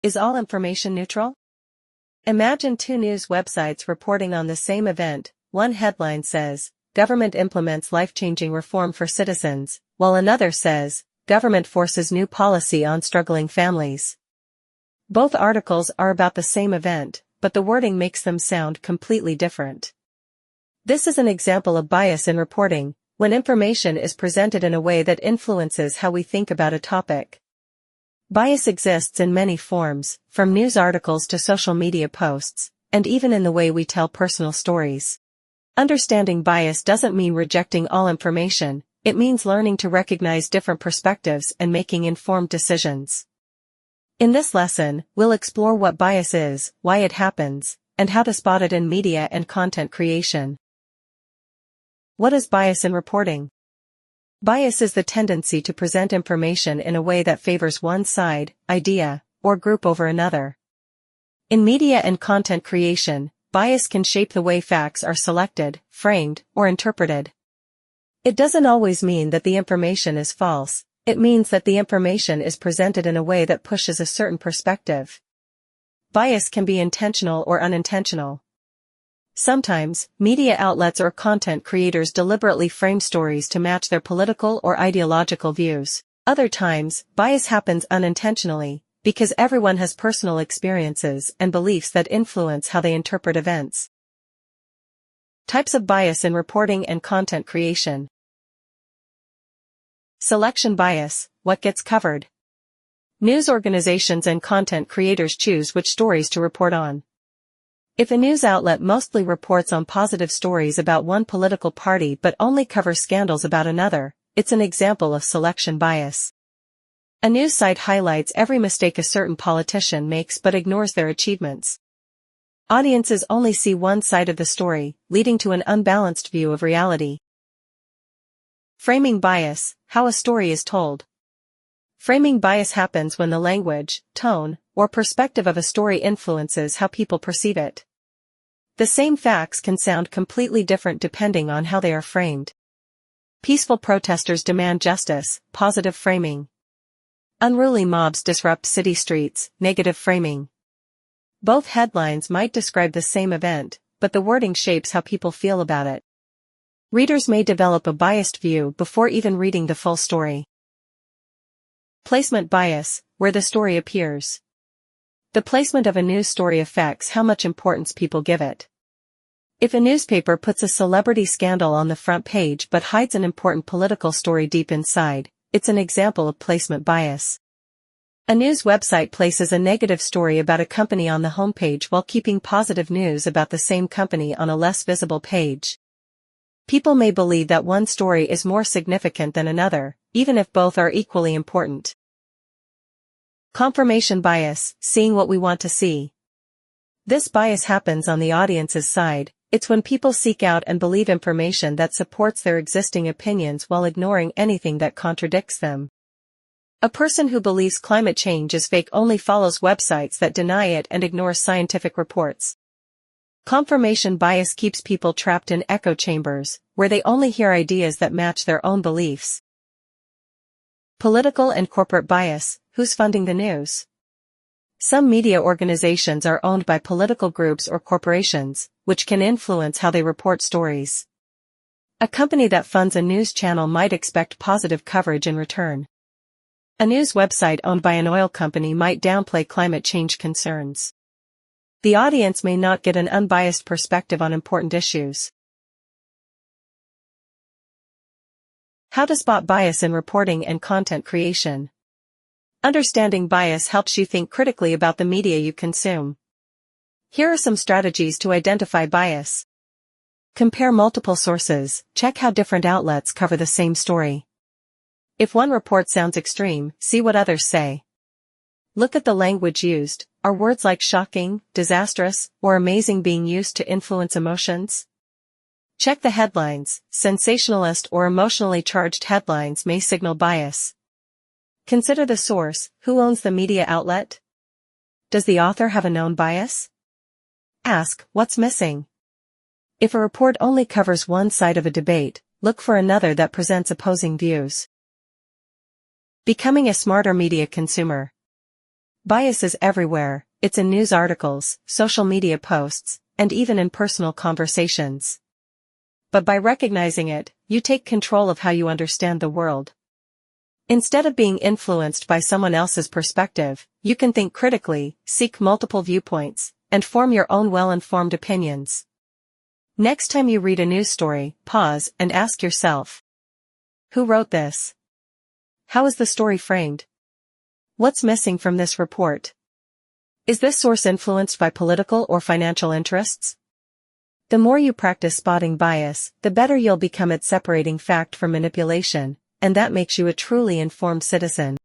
Is all information neutral? Imagine two news websites reporting on the same event. One headline says, "Government implements life-changing reform for citizens," while another says, "Government forces new policy on struggling families." Both articles are about the same event, but the wording makes them sound completely different. This is an example of bias in reporting, when information is presented in a way that influences how we think about a topic. Bias exists in many forms, from news articles to social media posts, and even in the way we tell personal stories. Understanding bias doesn't mean rejecting all information, it means learning to recognize different perspectives and making informed decisions. In this lesson, we'll explore what bias is, why it happens, and how to spot it in media and content creation. What is bias in reporting? Bias is the tendency to present information in a way that favors one side, idea, or group over another. In media and content creation, bias can shape the way facts are selected, framed, or interpreted. It doesn't always mean that the information is false, it means that the information is presented in a way that pushes a certain perspective. Bias can be intentional or unintentional. Sometimes, media outlets or content creators deliberately frame stories to match their political or ideological views. Other times, bias happens unintentionally, because everyone has personal experiences and beliefs that influence how they interpret events. Types of bias in reporting and content creation. Selection bias, what gets covered. News organizations and content creators choose which stories to report on. If a news outlet mostly reports on positive stories about one political party but only covers scandals about another, it's an example of selection bias. A news site highlights every mistake a certain politician makes but ignores their achievements. Audiences only see one side of the story, leading to an unbalanced view of reality. Framing bias, how a story is told. Framing bias happens when the language, tone, or perspective of a story influences how people perceive it. The same facts can sound completely different depending on how they are framed. Peaceful protesters demand justice, positive framing. Unruly mobs disrupt city streets, negative framing. Both headlines might describe the same event, but the wording shapes how people feel about it. Readers may develop a biased view before even reading the full story. Placement bias, where the story appears. The placement of a news story affects how much importance people give it. If a newspaper puts a celebrity scandal on the front page but hides an important political story deep inside, it's an example of placement bias. A news website places a negative story about a company on the homepage while keeping positive news about the same company on a less visible page. People may believe that one story is more significant than another, even if both are equally important. Confirmation bias, seeing what we want to see. This bias happens on the audience's side. It's when people seek out and believe information that supports their existing opinions while ignoring anything that contradicts them. A person who believes climate change is fake only follows websites that deny it and ignores scientific reports. Confirmation bias keeps people trapped in echo chambers, where they only hear ideas that match their own beliefs. Political and corporate bias, who's funding the news? Some media organizations are owned by political groups or corporations, which can influence how they report stories. A company that funds a news channel might expect positive coverage in return. A news website owned by an oil company might downplay climate change concerns. The audience may not get an unbiased perspective on important issues. How to spot bias in reporting and content creation. Understanding bias helps you think critically about the media you consume. Here are some strategies to identify bias. Compare multiple sources, check how different outlets cover the same story. If one report sounds extreme, see what others say. Look at the language used. Are words like shocking, disastrous, or amazing being used to influence emotions? Check the headlines. Sensationalist or emotionally charged headlines may signal bias. Consider the source. Who owns the media outlet? Does the author have a known bias? Ask, what's missing? If a report only covers one side of a debate, look for another that presents opposing views. Becoming a smarter media consumer. Bias is everywhere, it's in news articles, social media posts, and even in personal conversations. But by recognizing it, you take control of how you understand the world. Instead of being influenced by someone else's perspective, you can think critically, seek multiple viewpoints, and form your own well-informed opinions. Next time you read a news story, pause and ask yourself, who wrote this? How is the story framed? What's missing from this report? Is this source influenced by political or financial interests? The more you practice spotting bias, the better you'll become at separating fact from manipulation, and that makes you a truly informed citizen.